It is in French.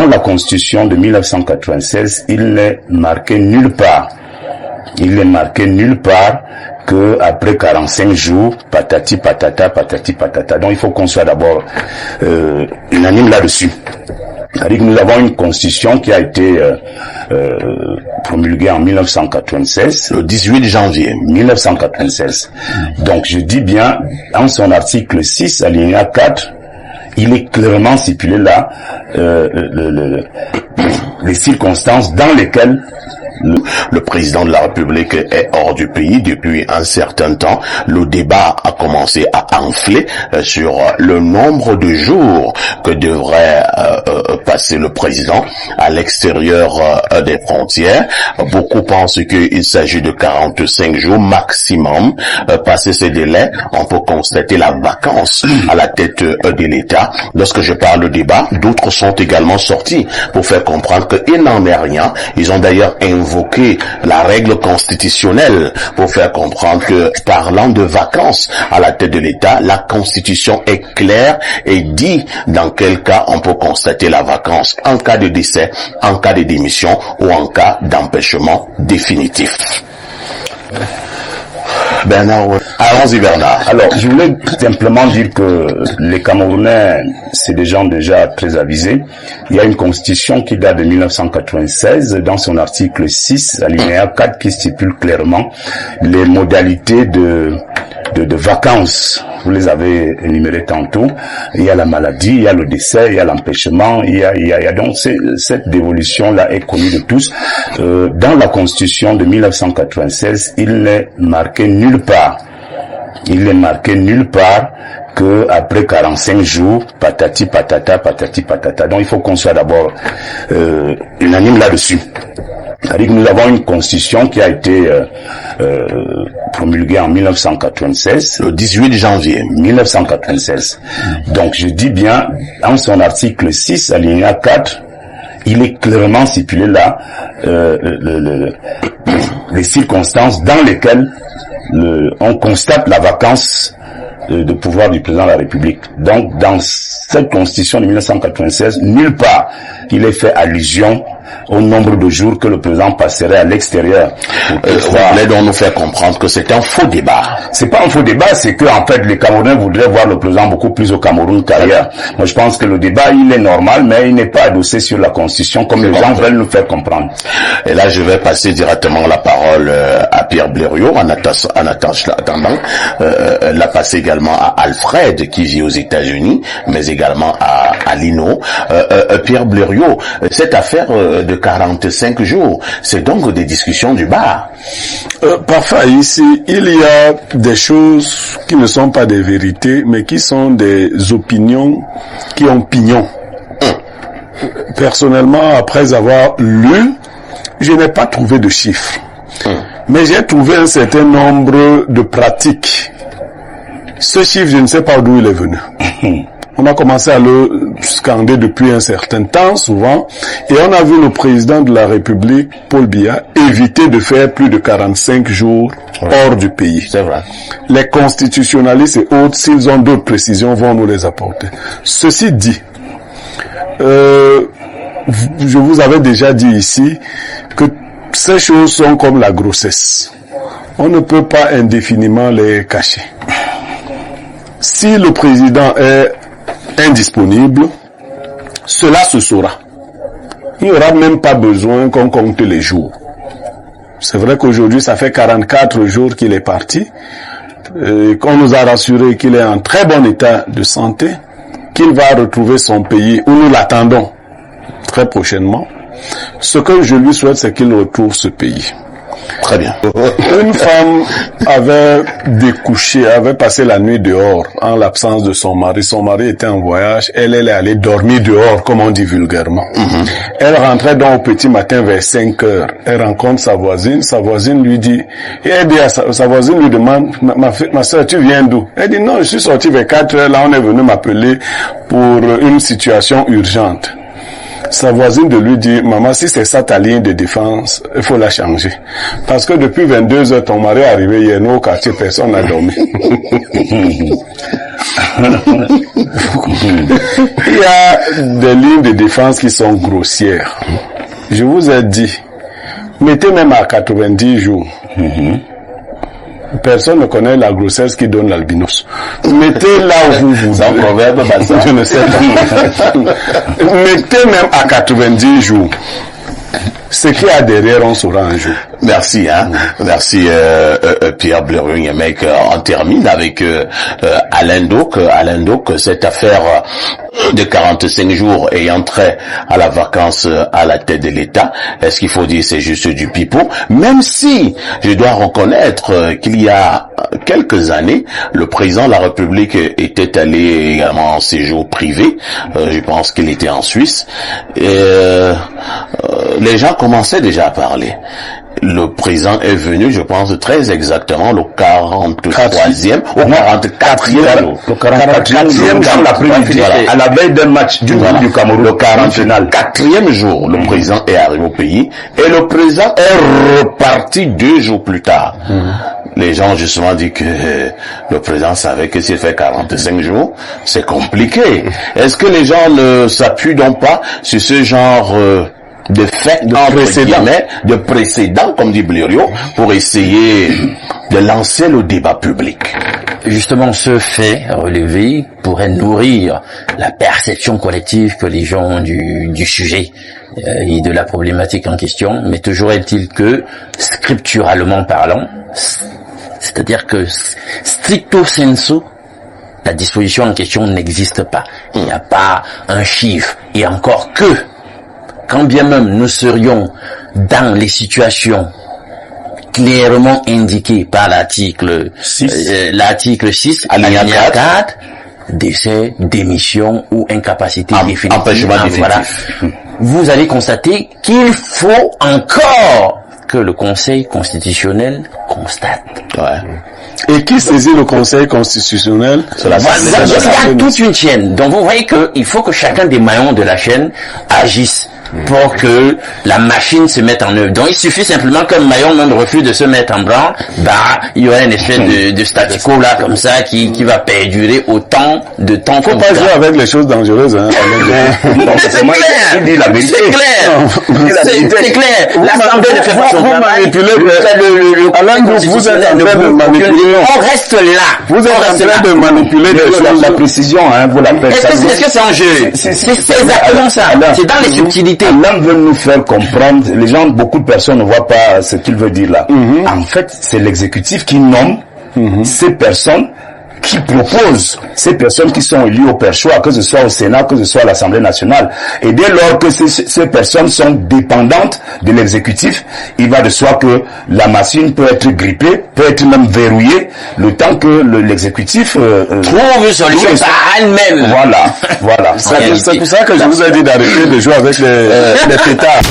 dans la Constitution de 1996, il n'est marqué nulle part. Il n'est marqué nulle part que après 45 jours, patati patata, patati patata. Donc il faut qu'on soit d'abord unanime là-dessus. C'est-à-dire que nous avons une constitution qui a été promulguée en 1996. Le 18 janvier 1996. Donc je dis bien, en son article 6, alinéa 4, il est clairement stipulé là les circonstances dans lesquelles le président de la République est hors du pays depuis un certain temps. Le débat a commencé à enfler sur le nombre de jours que devrait passer le président à l'extérieur des frontières. Beaucoup pensent qu'il s'agit de 45 jours maximum. Passé ces délais, on peut constater la vacance à la tête de l'État. Lorsque je parle de débat, d'autres sont également sortis pour faire comprendre qu'il n'en est rien. Ils ont d'ailleurs invoquer la règle constitutionnelle pour faire comprendre que, parlant de vacances à la tête de l'État, la Constitution est claire et dit dans quel cas on peut constater la vacance, en cas de décès, en cas de démission ou en cas d'empêchement définitif. Bernard, allons-y Bernard. Alors, je voulais simplement dire que les Camerounais, c'est des gens déjà très avisés. Il y a une constitution qui date de 1996, dans son article 6, alinéa 4, qui stipule clairement les modalités de vacances. Vous les avez énumérées tantôt. Il y a la maladie, il y a le décès, il y a l'empêchement, il y a donc cette dévolution-là est connue de tous. Dans la Constitution de 1996, il n'est marqué nulle part. Il n'est marqué nulle part que après 45 jours, patati patata, patati patata. Donc il faut qu'on soit d'abord unanime là-dessus. C'est-à-dire que nous avons une constitution qui a été promulguée en 1996. Le 18 janvier 1996. Donc je dis bien, en son article 6, alinéa 4, il est clairement stipulé là les circonstances dans lesquelles on constate la vacance de pouvoir du président de la République. Donc dans cette constitution de 1996, nulle part il est fait allusion au nombre de jours que le président passerait à l'extérieur. Vous voulez donc nous faire comprendre que c'est un faux débat. C'est pas un faux débat, c'est que en fait les Camerounais voudraient voir le président beaucoup plus au Cameroun qu'ailleurs. Moi je pense que le débat il est normal, mais il n'est pas adossé sur la Constitution comme les gens veulent nous faire comprendre. Et là je vais passer directement la parole à Pierre Blériot, en attendant la passer également à Alfred qui vit aux États-Unis, mais également à Lino. Pierre Blériot, cette affaire de 45 jours, c'est donc des discussions du bar. Parfois ici, il y a des choses qui ne sont pas des vérités, mais qui sont des opinions qui ont pignon. Personnellement, après avoir lu, je n'ai pas trouvé de chiffres. Mais j'ai trouvé un certain nombre de pratiques. Ce chiffre, je ne sais pas d'où il est venu. On a commencé à le scander depuis un certain temps, souvent, et on a vu le président de la République, Paul Biya, éviter de faire plus de 45 jours hors du pays. C'est vrai. Les constitutionnalistes et autres, s'ils ont d'autres précisions, vont nous les apporter. Ceci dit, je vous avais déjà dit ici que ces choses sont comme la grossesse. On ne peut pas indéfiniment les cacher. Si le président est indisponible, cela se saura. Il n'y aura même pas besoin qu'on compte les jours. C'est vrai qu'aujourd'hui, ça fait 44 jours qu'il est parti, et qu'on nous a rassuré qu'il est en très bon état de santé, qu'il va retrouver son pays où nous l'attendons très prochainement. Ce que je lui souhaite, c'est qu'il retrouve ce pays. Très bien. Une femme avait découché, avait passé la nuit dehors en l'absence de son mari. Son mari était en voyage. Elle est allée dormir dehors, comme on dit vulgairement. Elle rentrait donc au petit matin vers 5 heures. Elle rencontre sa voisine. Sa voisine lui dit, et elle dit à sa voisine lui demande, ma soeur, tu viens d'où? Elle dit, non, je suis sortie vers 4 heures. Là, on est venu m'appeler pour une situation urgente. Sa voisine de lui dit, maman, si c'est ça ta ligne de défense, il faut la changer. Parce que depuis 22 heures, ton mari est arrivé hier, nous au quartier, personne n'a dormi. Il y a des lignes de défense qui sont grossières. Je vous ai dit, mettez même à 90 jours. Personne ne connaît la grossesse qui donne l'albinos. Mettez là où vous C'est un proverbe, je ne sais pas. Mettez même à 90 jours. Ce qu'il y a derrière, on saura un jour. Merci, hein. Merci, Pierre Bleringer, mec. On termine avec Alain Doc. Alain Doc, cette affaire de 45 jours ayant trait à la vacance à la tête de l'État, est-ce qu'il faut dire c'est juste du pipeau? Même si je dois reconnaître qu'il y a quelques années, le président de la République était allé également en séjour privé. Je pense qu'il était en Suisse. Et, les gens commençaient déjà à parler. Le président est venu, je pense, très exactement le 43e ou 44e jour. Le 44e jour, l'après-midi, à la veille d'un match du Cameroun, le 44e jour, le président est arrivé au pays et le président est reparti 2 jours plus tard. Les gens justement disent que le président savait que s'il fait 45 jours, c'est compliqué. Est-ce que les gens ne s'appuient donc pas sur ce genre de faits, de précédents, comme dit Blériot, pour essayer de lancer le débat public? Justement, ce fait relevé pourrait nourrir la perception collective que les gens ont du sujet et de la problématique en question, mais toujours est-il que, scripturalement parlant, c'est-à-dire que stricto sensu, la disposition en question n'existe pas. Il n'y a pas un chiffre, et encore que, quand bien même nous serions dans les situations clairement indiquées par l'article 6, alinéa 4, décès, démission ou incapacité définitive. Empêchement définitif. Voilà. Vous allez constater qu'il faut encore que le Conseil constitutionnel constate. Et qui saisit le Conseil constitutionnel? Il y a toute une chaîne. Donc vous voyez qu'il faut que chacun des maillons de la chaîne agisse pour que la machine se mette en œuvre. Donc il suffit simplement qu'un maillon même refuse de se mettre en branle, il y aura une espèce de statu quo là comme ça qui va perdurer autant de temps. Faut pas jouer avec les choses dangereuses, hein. C'est clair. C'est clair. L'Assemblée ne fait pas son travail. Vous êtes en train de manipuler. On reste là. Vous êtes en train de manipuler des choses. La précision, hein, vous l'appelez ça. Est-ce que c'est un jeu? C'est exactement ça. C'est dans les subtilités. L'homme veut nous faire comprendre, les gens, beaucoup de personnes ne voient pas ce qu'il veut dire là. En fait, c'est l'exécutif qui nomme ces personnes, qui proposent ces personnes qui sont élues au perchoir, que ce soit au Sénat, que ce soit à l'Assemblée nationale. Et dès lors que ces personnes sont dépendantes de l'exécutif, il va de soi que la machine peut être grippée, peut être même verrouillée, le temps que l'exécutif trouve une solution par elle-même. Voilà. C'est pour ça que je vous ai dit d'arrêter de jouer avec les pétards.